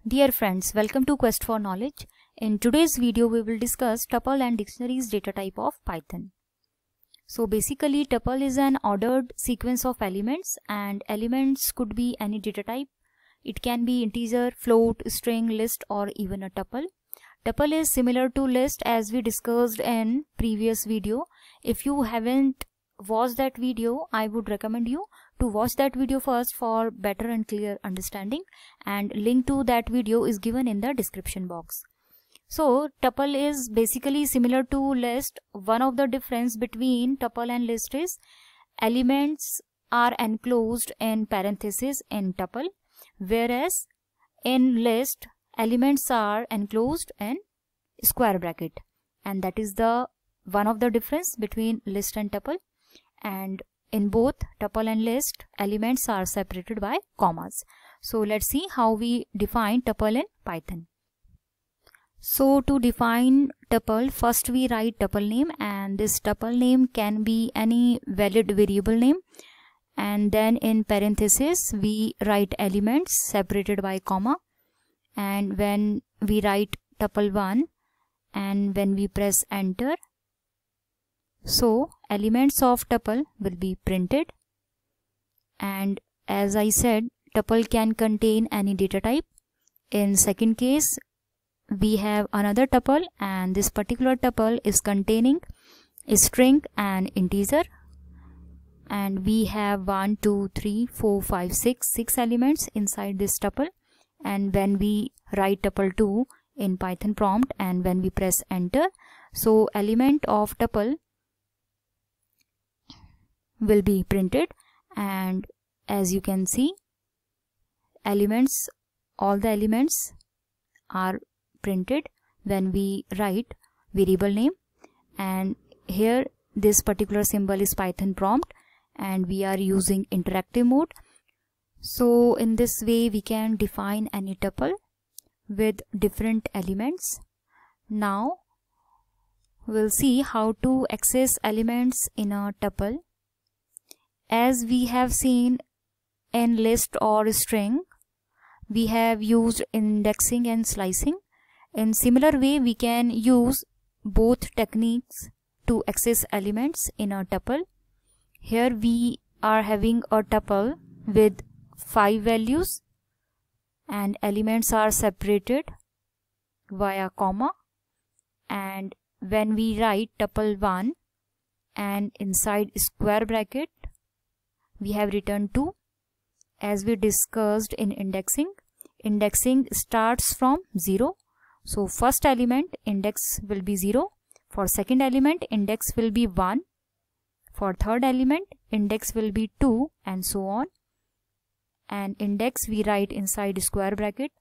Dear friends, welcome to Quest for Knowledge. In today's video, we will discuss tuple and dictionaries data type of Python. So basically, tuple is an ordered sequence of elements, and elements could be any data type. It can be integer, float, string, list, or even a tuple. Tuple is similar to list as we discussed in previous video. If you haven't watched that video, I would recommend you to watch that video first for better and clear understanding, and link to that video is given in the description box. So tuple is basically similar to list. One of the difference between tuple and list is elements are enclosed in parentheses in tuple, whereas in list elements are enclosed in square bracket, and that is the one of the difference between list and tuple. And in both tuple and list, elements are separated by commas. So let's see how we define tuple in Python. So to define tuple, first we write tuple name, and this tuple name can be any valid variable name, and then in parentheses we write elements separated by comma, and when we write tuple1 and when we press enter, so elements of tuple will be printed. And as I said, tuple can contain any data type. In second case, we have another tuple, and this particular tuple is containing a string and integer, and we have 1 2 3 4 5 6 elements inside this tuple. And when we write tuple2 in Python prompt and when we press enter, so element of tuple will be printed, and as you can see, elements, all the elements are printed when we write variable name. And here this particular symbol is Python prompt, and we are using interactive mode. So in this way we can define any tuple with different elements. Now we'll see how to access elements in a tuple. As we have seen in list or string, we have used indexing and slicing. In similar way, we can use both techniques to access elements in a tuple. Here we are having a tuple with 5 values, and elements are separated via comma, and when we write tuple1 and inside square bracket we have written 2. As we discussed in indexing, indexing starts from 0. So first element index will be 0. For second element index will be 1. For third element index will be 2, and so on. And index we write inside square bracket.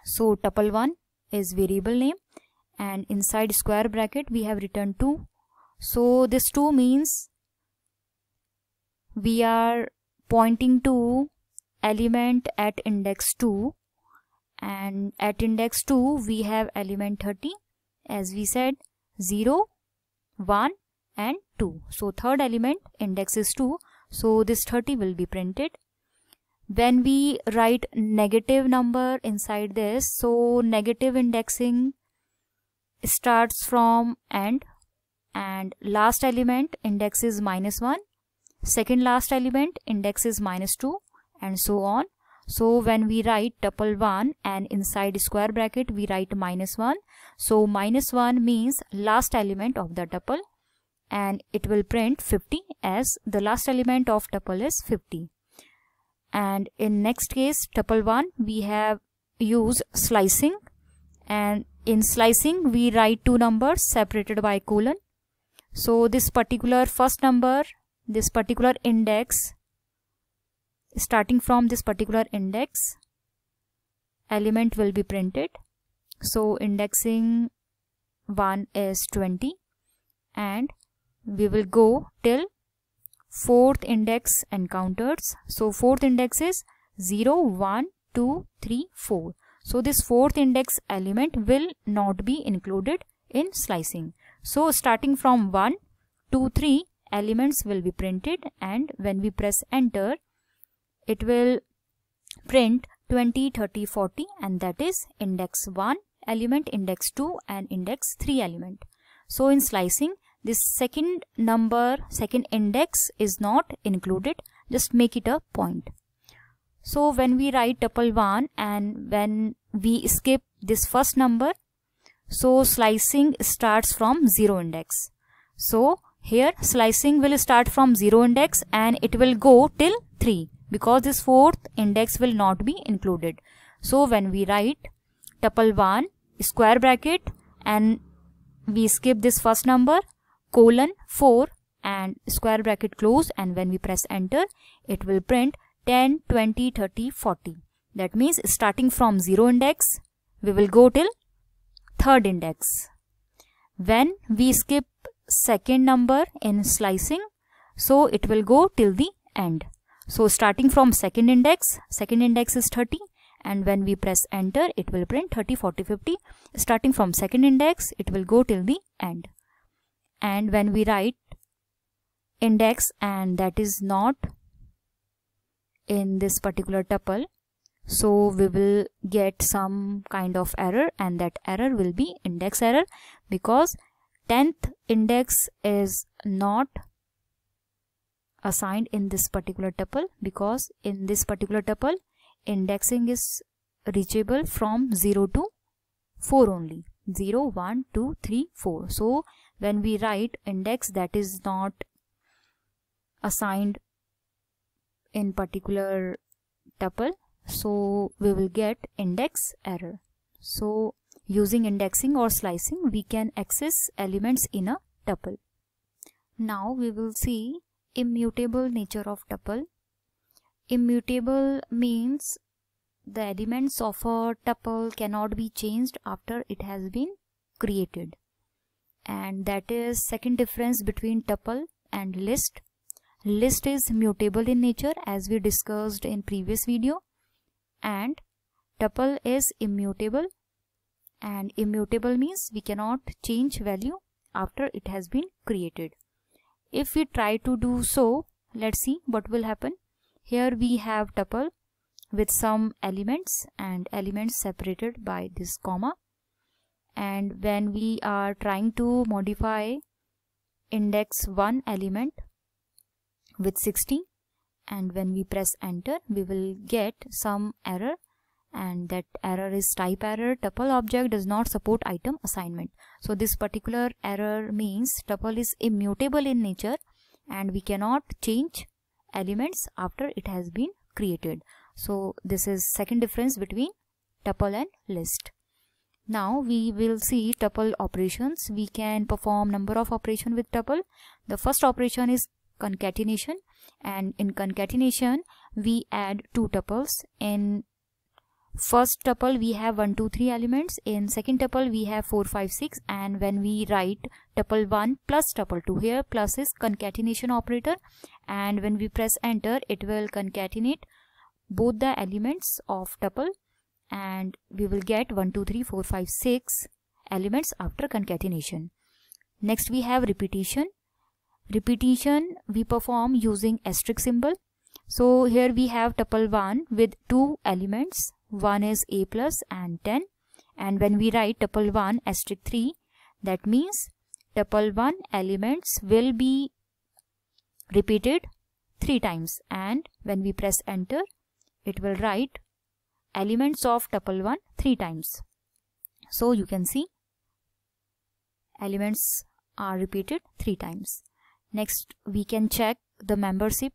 So tuple1 is variable name, and inside square bracket we have written 2. So this 2 means we are pointing to element at index 2, and at index 2 we have element 30, as we said 0, 1 and 2. So third element index is 2, so this 30 will be printed. When we write negative number inside this, so negative indexing starts from end, and last element index is -1. Second last element index is -2, and so on. So when we write tuple1 and inside square bracket we write -1, so -1 means last element of the tuple, and it will print 50 as the last element of tuple is 50. And in next case tuple1 we have used slicing, and in slicing we write 2 numbers separated by colon. So this particular first number, this particular index, starting from this particular index, element will be printed. So indexing 1 is 20, and we will go till fourth index encounters. So fourth index is 0, 1, 2, 3, 4. So this fourth index element will not be included in slicing. So starting from 1, 2, 3 elements will be printed, and when we press enter, it will print 20, 30, 40, and that is index 1 element, index 2 and index 3 element. So in slicing, this second number, second index is not included. Just make it a point. So when we write tuple 1 and when we skip this first number, so slicing starts from 0 index. So here slicing will start from 0 index and it will go till 3 because this fourth index will not be included. So when we write tuple 1 square bracket and we skip this first number, colon 4 and square bracket close, and when we press enter, it will print 10, 20, 30, 40. That means starting from 0 index, we will go till third index. When we skip second number in slicing, so it will go till the end. So starting from second index is 30, and when we press enter, it will print 30, 40, 50. Starting from second index, it will go till the end. And when we write index and that is not in this particular tuple, so we will get some kind of error, and that error will be index error because 10th index is not assigned in this particular tuple, because in this particular tuple indexing is reachable from 0 to 4 only. 0, 1, 2, 3, 4. So when we write index that is not assigned in particular tuple, so we will get index error. So using indexing or slicing, we can access elements in a tuple. Now we will see immutable nature of tuple. Immutable means the elements of a tuple cannot be changed after it has been created, and that is second difference between tuple and list. List is mutable in nature as we discussed in previous video, and tuple is immutable, and immutable means we cannot change value after it has been created. If we try to do so, let's see what will happen. Here we have tuple with some elements and elements separated by this comma, and when we are trying to modify index 1 element with 60, and when we press enter, we will get some error, and that error is type error. Tuple object does not support item assignment. So this particular error means tuple is immutable in nature and we cannot change elements after it has been created. So this is second difference between tuple and list. Now we will see tuple operations. We can perform number of operations with tuple. The first operation is concatenation, and in concatenation we add two tuples. In first tuple we have 1, 2, 3 elements. In second tuple we have 4, 5, 6, and when we write tuple 1 plus tuple 2, here plus is concatenation operator, and when we press enter, it will concatenate both the elements of tuple, and we will get 1, 2, 3, 4, 5, 6 elements after concatenation. Next we have repetition. Repetition we perform using asterisk symbol. So here we have tuple 1 with 2 elements. One is a plus and 10, and when we write tuple 1 asterisk 3, that means tuple 1 elements will be repeated 3 times, and when we press enter, it will write elements of tuple 1 3 times. So you can see elements are repeated 3 times. Next we can check the membership,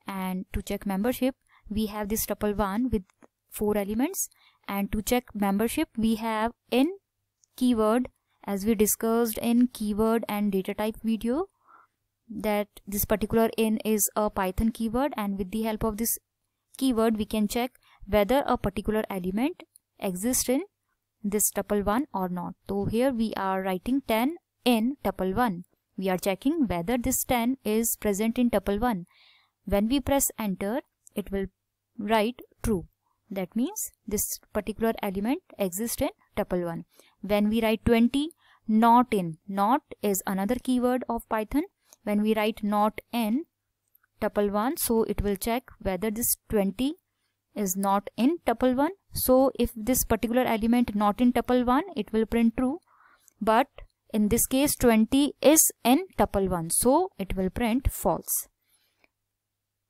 and to check membership we have this tuple 1 with 4 elements, and to check membership we have in keyword, as we discussed in keyword and data type video, that this particular in is a Python keyword, and with the help of this keyword we can check whether a particular element exists in this tuple 1 or not. So here we are writing 10 in tuple 1. We are checking whether this 10 is present in tuple 1. When we press enter, it will write true. That means this particular element exists in tuple 1. When we write 20, not in, not is another keyword of Python. When we write not in tuple 1, so it will check whether this 20 is not in tuple 1. So if this particular element not in tuple 1, it will print true. But in this case 20 is in tuple 1, so it will print false.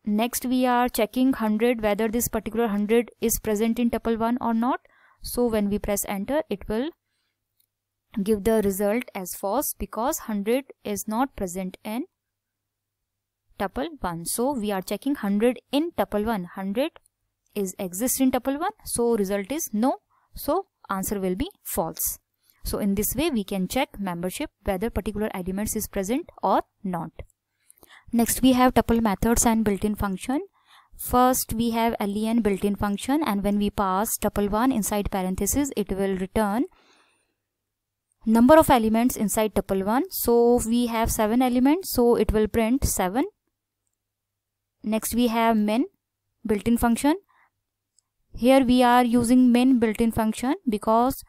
Next we are checking 100, whether this particular 100 is present in tuple 1 or not. So when we press enter, it will give the result as false because 100 is not present in tuple 1. So we are checking 100 in tuple 1. 100 exists in tuple 1, so result is no. So answer will be false. So in this way we can check membership whether particular elements is present or not. Next we have tuple methods and built-in function. First we have len built-in function, and when we pass tuple 1 inside parenthesis, it will return number of elements inside tuple 1. So we have 7 elements, so it will print 7. Next we have min built-in function. Here we are using min built-in function because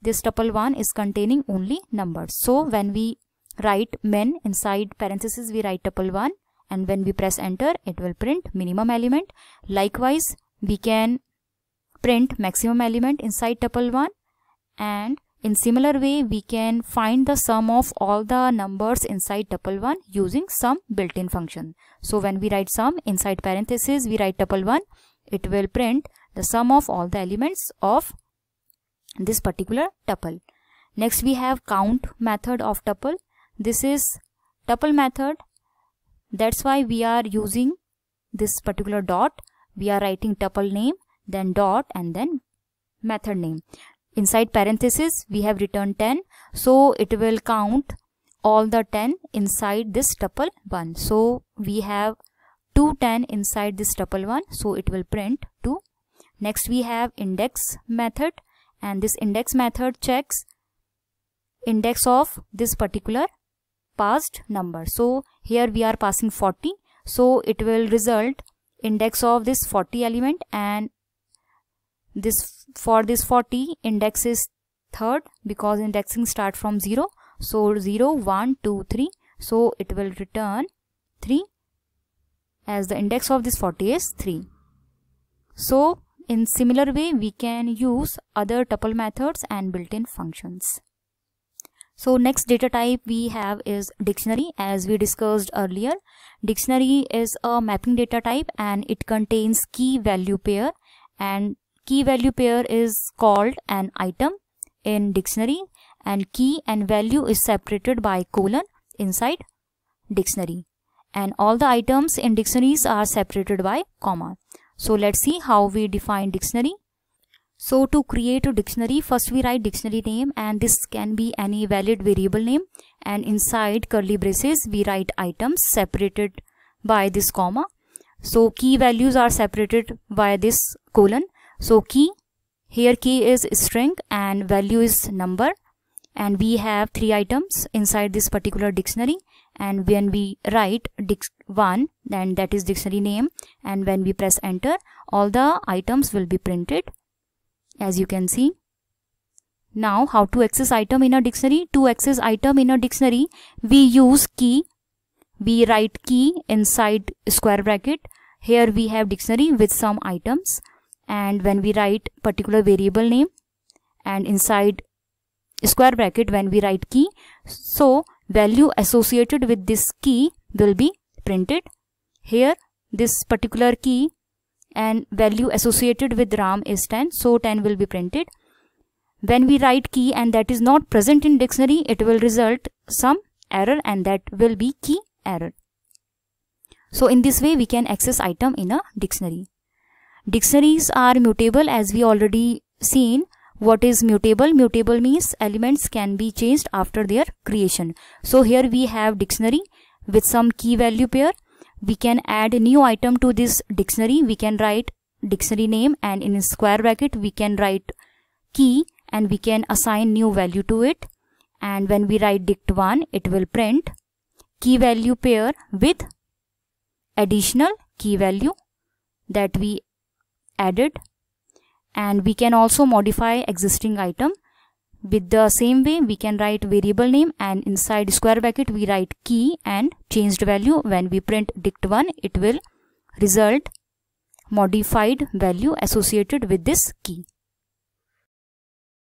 this tuple 1 is containing only numbers. So when we write min inside parenthesis, we write tuple 1, and when we press enter, it will print minimum element. Likewise, we can print maximum element inside tuple 1, and in similar way we can find the sum of all the numbers inside tuple 1 using sum built-in function. So when we write sum inside parenthesis, we write tuple 1, it will print the sum of all the elements of this particular tuple. Next we have count method of tuple. This is tuple method, that's why we are using this particular dot. We are writing tuple name, then dot, and then method name. Inside parenthesis we have written 10, so it will count all the 10 inside this tuple 1. So we have 2 10 inside this tuple 1, so it will print 2. Next we have index method, and this index method checks index of this particular passed number. So here we are passing 40, so it will result index of this 40 element, and this for this 40 index is third because indexing start from 0. So 0 1 2 3, so it will return 3 as the index of this 40 is 3. So in similar way we can use other tuple methods and built-in functions. So next data type we have is dictionary. As we discussed earlier, dictionary is a mapping data type and it contains key value pair, and key value pair is called an item in dictionary, and key and value is separated by colon inside dictionary, and all the items in dictionaries are separated by comma. So let's see how we define dictionary. So to create a dictionary, first we write dictionary name, and this can be any valid variable name, and inside curly braces we write items separated by this comma. So key values are separated by this colon. So key, here key is string and value is number, and we have 3 items inside this particular dictionary, and when we write dict1, then that is dictionary name, and when we press enter, all the items will be printed, as you can see. Now how to access item in a dictionary? To access item in a dictionary, we use key. We write key inside square bracket. Here we have dictionary with some items, and when we write particular variable name, and inside square bracket when we write key, so value associated with this key will be printed. Here this particular key and value associated with Ram is 10, so 10 will be printed. When we write key and that is not present in dictionary, it will result some error, and that will be key error. So in this way we can access item in a dictionary. Dictionaries are mutable, as we already seen. What is mutable? Mutable means elements can be changed after their creation. So here we have dictionary with some key value pair. We can add a new item to this dictionary. We can write dictionary name, and in square bracket we can write key, and we can assign new value to it. And when we write dict1, it will print key value pair with additional key value that we added. And we can also modify existing item. With the same way we can write variable name, and inside square bracket we write key and changed value. When we print dict1, it will result modified value associated with this key.